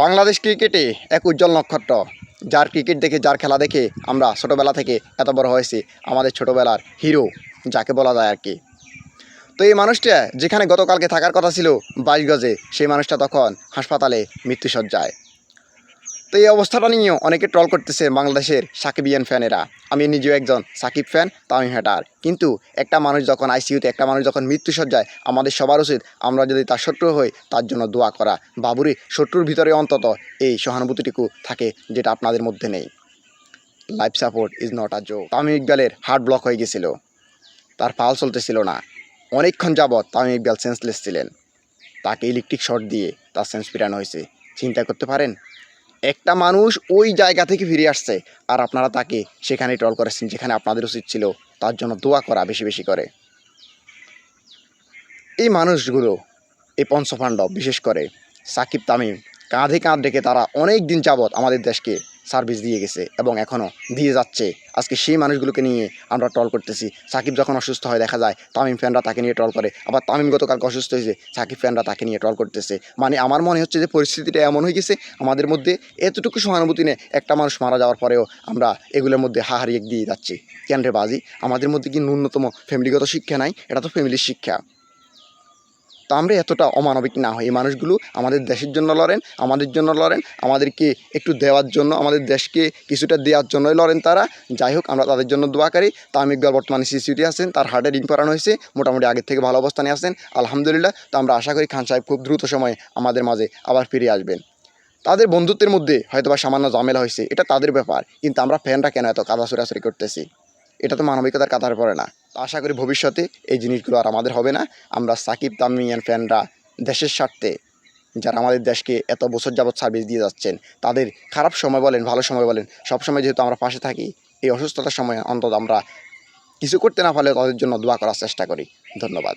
বাংলাদেশ ক্রিকেটে এক উজ্জ্বল নক্ষত্র, যার ক্রিকেট দেখে, যার খেলা দেখে আমরা ছোটোবেলা থেকে এত বড় হয়েছি। আমাদের ছোটোবেলার হিরো যাকে বলা যায় আর কি। তো এই মানুষটা যেখানে গতকালকে থাকার কথা ছিল 22 গজে, সেই মানুষটা তখন হাসপাতালে মৃত্যুসজ্জায়। তো এই অবস্থাটা নিয়েও অনেকে ট্রল করতেছে বাংলাদেশের সাকিবিয়ান ফ্যানেরা। আমি নিজেও একজন সাকিব ফ্যান, তামিম হ্যাটার। কিন্তু একটা মানুষ যখন আইসিইউতে, একটা মানুষ যখন মৃত্যুসজ্জায়, আমাদের সবার উচিত আমরা যদি তার শত্রু হই তার জন্য দোয়া করা। বাবুরি শত্রুর ভিতরে অন্তত এই সহানুভূতিটুকু থাকে, যেটা আপনাদের মধ্যে নেই। Life support is not a joke. Tamim ইকবালের হার্ট ব্লক হয়ে গেছিল, তার পাল চলতেছিল না। অনেকক্ষণ যাবৎ তামিম ইকবাল সেন্সলেস ছিলেন। তাকে ইলেকট্রিক শর্ট দিয়ে তার সেন্স ফিরানো হয়েছে। চিন্তা করতে পারেন, একটা মানুষ ওই জায়গা থেকে ফিরে আসছে, আর আপনারা তাকে সেখানে ট্রল করেছেন, যেখানে আপনাদের উচিত ছিল তার জন্য দোয়া করা বেশি বেশি করে। এই মানুষগুলো, এই পঞ্চপাণ্ডব, বিশেষ করে সাকিব তামিম, কাঁধে কাঁধ রেখে তারা অনেক দিন যাবৎ আমাদের দেশকে সার্ভিস দিয়ে গেছে এবং এখনও দিয়ে যাচ্ছে। আজকে সেই মানুষগুলোকে নিয়ে আমরা ট্রল করতেছি। সাকিব যখন অসুস্থ হয় দেখা যায় তামিম ফ্যানরা তাকে নিয়ে ট্রল করে, আবার তামিম গতকালকে অসুস্থ হয়েছে, সাকিব ফ্যানরা তাকে নিয়ে ট্রল করতেছে। মানে আমার মনে হচ্ছে যে পরিস্থিতিটা এমন হয়ে গেছে, আমাদের মধ্যে এতটুকু সহানুভূতি নেই। একটা মানুষ মারা যাওয়ার পরেও আমরা এগুলোর মধ্যে হাহারিয়ে দিয়ে যাচ্ছি। কেন রে বাজি, আমাদের মধ্যে কি ন্যূনতম ফ্যামিলিগত শিক্ষা নাই? এটা তো ফ্যামিলির শিক্ষা। তো আমরা এতটা অমানবিক না হই। এই মানুষগুলো আমাদের দেশের জন্য লড়েন, আমাদের জন্য লড়েন, আমাদেরকে একটু দেওয়ার জন্য, আমাদের দেশকে কিছুটা দেওয়ার জন্যই লড়েন তারা। যাই হোক, আমরা তাদের জন্য দোয়া করি। তামিম ইকবাল বর্তমানে সিসিউটি আছেন, তার হার্টে রিং করানো হয়েছে, মোটামুটি আগের থেকে ভালো অবস্থানে আছেন, আলহামদুলিল্লাহ। তো আমরা আশা করি খান সাহেব খুব দ্রুত সময়ে আমাদের মাঝে আবার ফিরে আসবেন। তাদের বন্ধুত্বের মধ্যে হয়তোবা সামান্য ঝামেলা হয়েছে, এটা তাদের ব্যাপার, কিন্তু আমরা ফ্যানরা কেন এত কাদা ছুড়াছুড়ি করতেছি? এটা তো মানবিকতার কাতারে পড়ে না। তো আশা করি ভবিষ্যতে এই জিনিসগুলো আর আমাদের হবে না। আমরা সাকিব তামিমিয়ান ফ্যানরা দেশের স্বার্থে, যারা আমাদের দেশকে এত বছর যাবৎ সার্ভিস দিয়ে যাচ্ছেন, তাদের খারাপ সময় বলেন, ভালো সময় বলেন, সবসময় যেহেতু আমরা পাশে থাকি, এই অসুস্থতার সময় অন্তত আমরা কিছু করতে না পারলেও তাদের জন্য দোয়া করার চেষ্টা করি। ধন্যবাদ।